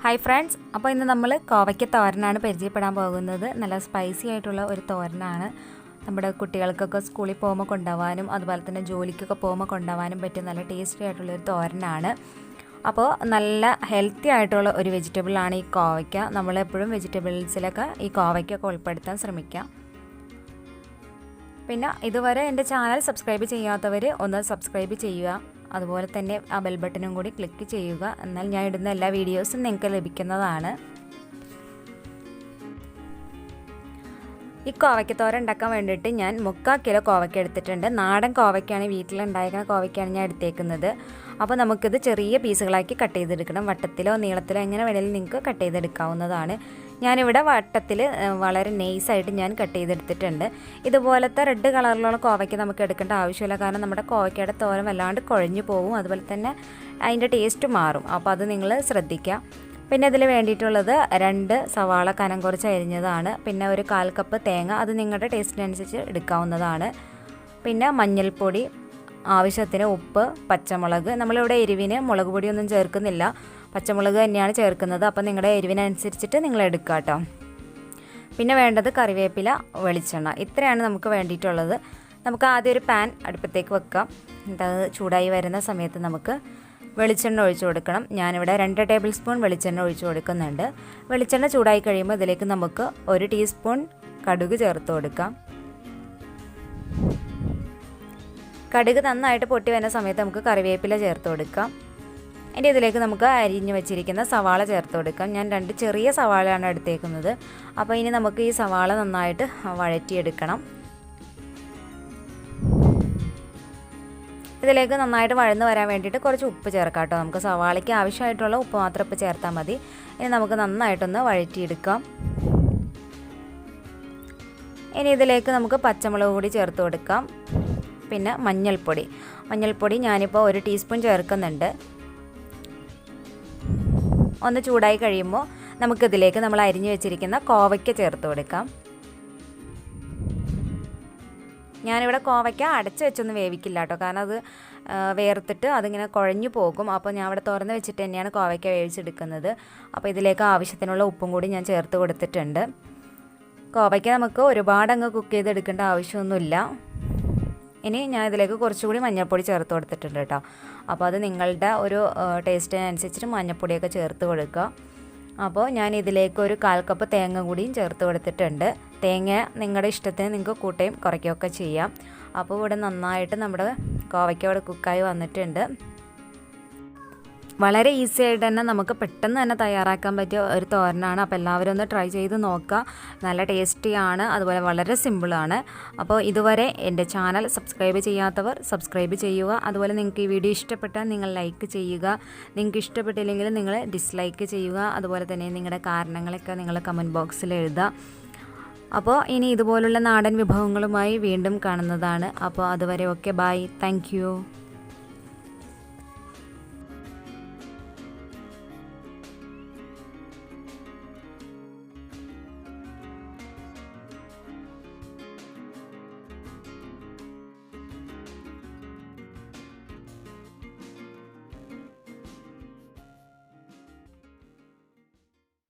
Hi friends, അപ്പോൾ ഇന്ന് നമ്മൾ കോവയ്ക്ക തോരനാണ് പരിചയപ്പെടാൻ പോകുന്നത്. നല്ല സ്പൈസി ആയിട്ടുള്ള ഒരു തോരനാണ്. നമ്മുടെ കുട്ടികൾക്കൊക്കെ സ്കൂളിൽ പോകുമ്പോൾ കൊണ്ടുപോകാനും അതുപോലെ തന്നെ ജോലിക്കൊക്കെ പോകുമ്പോൾ കൊണ്ടുപോകാനും പറ്റിയ നല്ല ടേസ്റ്റി ആയിട്ടുള്ളൊരു തോരനാണ്. അപ്പോൾ നല്ല ഹെൽത്തി ആയിട്ടുള്ള ഒരു വെജിറ്റബിളാണ് ഈ കോവയ്ക്ക. നമ്മളെപ്പോഴും വെജിറ്റബിൾസിലൊക്കെ ഈ കോവയ്ക്കൊക്കെ ഉൾപ്പെടുത്താൻ ശ്രമിക്കാം. പിന്നെ ഇതുവരെ എൻ്റെ ചാനൽ സബ്സ്ക്രൈബ് ചെയ്യാത്തവർ ഒന്ന് സബ്സ്ക്രൈബ് ചെയ്യുക. അതുപോലെ തന്നെ ആ ബെൽ ബട്ടണും കൂടി ക്ലിക്ക് ചെയ്യുക. എന്നാൽ ഞാൻ ഇടുന്ന എല്ലാ വീഡിയോസും നിങ്ങൾക്ക് ലഭിക്കുന്നതാണ്. ഈ കോവയ്ക്കത്തോരൻ ഉണ്ടാക്കാൻ വേണ്ടിയിട്ട് ഞാൻ 3/4 കിലോ കോവയ്ക്ക എടുത്തിട്ടുണ്ട്. നാടൻ കോവയ്ക്കാണ്, വീട്ടിലുണ്ടായിരുന്ന കോവയ്ക്കാണ് ഞാൻ എടുത്തേക്കുന്നത്. അപ്പോൾ നമുക്കിത് ചെറിയ പീസുകളാക്കി കട്ട് ചെയ്തെടുക്കണം. വട്ടത്തിലോ നീളത്തിലോ എങ്ങനെ വേണമെങ്കിലും നിങ്ങൾക്ക് കട്ട് ചെയ്തെടുക്കാവുന്നതാണ്. ഞാനിവിടെ വട്ടത്തിൽ വളരെ നൈസായിട്ട് ഞാൻ കട്ട് ചെയ്തെടുത്തിട്ടുണ്ട്. ഇതുപോലത്തെ റെഡ് കളറിലുള്ള കോവയ്ക്ക് നമുക്ക് എടുക്കേണ്ട ആവശ്യമില്ല, കാരണം നമ്മുടെ കോവയ്ക്കയുടെ തോരൻ വല്ലാണ്ട് കുഴഞ്ഞു പോകും, അതുപോലെ തന്നെ അതിൻ്റെ ടേസ്റ്റ് മാറും. അപ്പോൾ അത് നിങ്ങൾ ശ്രദ്ധിക്കുക. പിന്നെ ഇതിൽ വേണ്ടിയിട്ടുള്ളത് 2 സവാള കനം കുറച്ച് അരിഞ്ഞതാണ്. പിന്നെ ഒരു 1/4 കപ്പ് തേങ്ങ, അത് നിങ്ങളുടെ ടേസ്റ്റിനനുസരിച്ച് എടുക്കാവുന്നതാണ്. പിന്നെ മഞ്ഞൾപ്പൊടി, ആവശ്യത്തിന് ഉപ്പ്, പച്ചമുളക്. നമ്മളിവിടെ എരിവിന് മുളക് പൊടിയൊന്നും ചേർക്കുന്നില്ല, പച്ചമുളക് തന്നെയാണ് ചേർക്കുന്നത്. അപ്പോൾ നിങ്ങളുടെ എരിവിനനുസരിച്ചിട്ട് നിങ്ങൾ എടുക്കുക കേട്ടോ. പിന്നെ വേണ്ടത് കറിവേപ്പില, വെളിച്ചെണ്ണ. ഇത്രയാണ് നമുക്ക് വേണ്ടിയിട്ടുള്ളത്. നമുക്ക് ആദ്യം ഒരു പാൻ അടുപ്പത്തേക്ക് വെക്കാം. അത് ചൂടായി വരുന്ന സമയത്ത് നമുക്ക് വെളിച്ചെണ്ണ ഒഴിച്ചു കൊടുക്കണം. ഞാനിവിടെ 2 ടേബിൾ സ്പൂൺ വെളിച്ചെണ്ണ ഒഴിച്ചു കൊടുക്കുന്നുണ്ട്. വെളിച്ചെണ്ണ ചൂടായി കഴിയുമ്പോൾ ഇതിലേക്ക് നമുക്ക് 1 ടീസ്പൂൺ കടുക് ചേർത്ത് കൊടുക്കാം. കടുക് നന്നായിട്ട് പൊട്ടി വരുന്ന സമയത്ത് നമുക്ക് കറിവേപ്പില ചേർത്ത് കൊടുക്കാം. ഇനി ഇതിലേക്ക് നമുക്ക് അരിഞ്ഞു വെച്ചിരിക്കുന്ന സവാള ചേർത്ത് കൊടുക്കാം. ഞാൻ 2 ചെറിയ സവാളയാണ് എടുത്തേക്കുന്നത്. അപ്പോൾ ഇനി നമുക്ക് ഈ സവാള നന്നായിട്ട് വഴറ്റിയെടുക്കണം. ഇതിലേക്ക് നന്നായിട്ട് വഴന്ന് വരാൻ വേണ്ടിയിട്ട് കുറച്ച് ഉപ്പ് ചേർക്കാം കേട്ടോ. നമുക്ക് സവാളയ്ക്ക് ആവശ്യമായിട്ടുള്ള ഉപ്പ് മാത്രം ഉപ്പ് ചേർത്താൽ മതി. ഇനി നമുക്ക് നന്നായിട്ടൊന്ന് വഴറ്റിയെടുക്കാം. ഇനി ഇതിലേക്ക് നമുക്ക് പച്ചമുളക് കൂടി ചേർത്ത് കൊടുക്കാം. പിന്നെ മഞ്ഞൾപ്പൊടി ഞാനിപ്പോൾ 1 ടീസ്പൂൺ ചേർക്കുന്നുണ്ട്. ഒന്ന് ചൂടായി കഴിയുമ്പോൾ നമുക്കിതിലേക്ക് നമ്മൾ അരിഞ്ഞു വെച്ചിരിക്കുന്ന കോവയ്ക്ക ചേർത്ത് കൊടുക്കാം. ഞാനിവിടെ കോവയ്ക്ക അടച്ച് വെച്ചൊന്നും വേവിക്കില്ല കേട്ടോ, കാരണം അത് വേർത്തിട്ട് അതിങ്ങനെ കുഴഞ്ഞു പോകും. അപ്പോൾ ഞാൻ ഇവിടെ തുറന്ന് വെച്ചിട്ട് തന്നെയാണ് കോവയ്ക്ക വേവിച്ചെടുക്കുന്നത്. അപ്പോൾ ഇതിലേക്ക് ആവശ്യത്തിനുള്ള ഉപ്പും കൂടി ഞാൻ ചേർത്ത് കൊടുത്തിട്ടുണ്ട്. കോവയ്ക്ക നമുക്ക് ഒരുപാട് അങ്ങ് കുക്ക് ചെയ്തെടുക്കേണ്ട ആവശ്യമൊന്നുമില്ല. ഇനി ഞാൻ ഇതിലേക്ക് കുറച്ചുകൂടി മഞ്ഞൾപ്പൊടി ചേർത്ത് കൊടുത്തിട്ടുണ്ട് കേട്ടോ. അപ്പോൾ അത് നിങ്ങളുടെ ഒരു ടേസ്റ്റിനനുസരിച്ചിട്ട് മഞ്ഞൾപ്പൊടിയൊക്കെ ചേർത്ത് കൊടുക്കുക. അപ്പോൾ ഞാൻ ഇതിലേക്ക് ഒരു 1/4 കപ്പ് തേങ്ങ കൂടിയും ചേർത്ത് കൊടുത്തിട്ടുണ്ട്. തേങ്ങ നിങ്ങളുടെ ഇഷ്ടത്തിന് നിങ്ങൾക്ക് കൂട്ടുകയും കുറയ്ക്കുകയൊക്കെ ചെയ്യാം. അപ്പോൾ ഇവിടെ നന്നായിട്ട് നമ്മുടെ കോവയ്ക്ക ഇവിടെ കുക്കായി വന്നിട്ടുണ്ട്. വളരെ ഈസി ആയിട്ട് തന്നെ നമുക്ക് പെട്ടെന്ന് തന്നെ തയ്യാറാക്കാൻ പറ്റിയ ഒരു തോരനാണ്. അപ്പോൾ എല്ലാവരും ഒന്ന് ട്രൈ ചെയ്ത് നോക്കുക. നല്ല ടേസ്റ്റിയാണ്, അതുപോലെ വളരെ സിമ്പിളാണ്. അപ്പോൾ ഇതുവരെ എൻ്റെ ചാനൽ സബ്സ്ക്രൈബ് ചെയ്യാത്തവർ സബ്സ്ക്രൈബ് ചെയ്യുക. അതുപോലെ നിങ്ങൾക്ക് ഈ വീഡിയോ ഇഷ്ടപ്പെട്ടാൽ നിങ്ങൾ ലൈക്ക് ചെയ്യുക. നിങ്ങൾക്ക് ഇഷ്ടപ്പെട്ടില്ലെങ്കിൽ നിങ്ങൾ ഡിസ്ലൈക്ക് ചെയ്യുക. അതുപോലെ തന്നെ നിങ്ങളുടെ കാരണങ്ങളൊക്കെ നിങ്ങൾ കമൻറ്റ് ബോക്സിൽ എഴുതുക. അപ്പോൾ ഇനി ഇതുപോലുള്ള നാടൻ വിഭവങ്ങളുമായി വീണ്ടും കാണുന്നതാണ്. അപ്പോൾ അതുവരെ ഓക്കെ, ബൈ, താങ്ക് യു.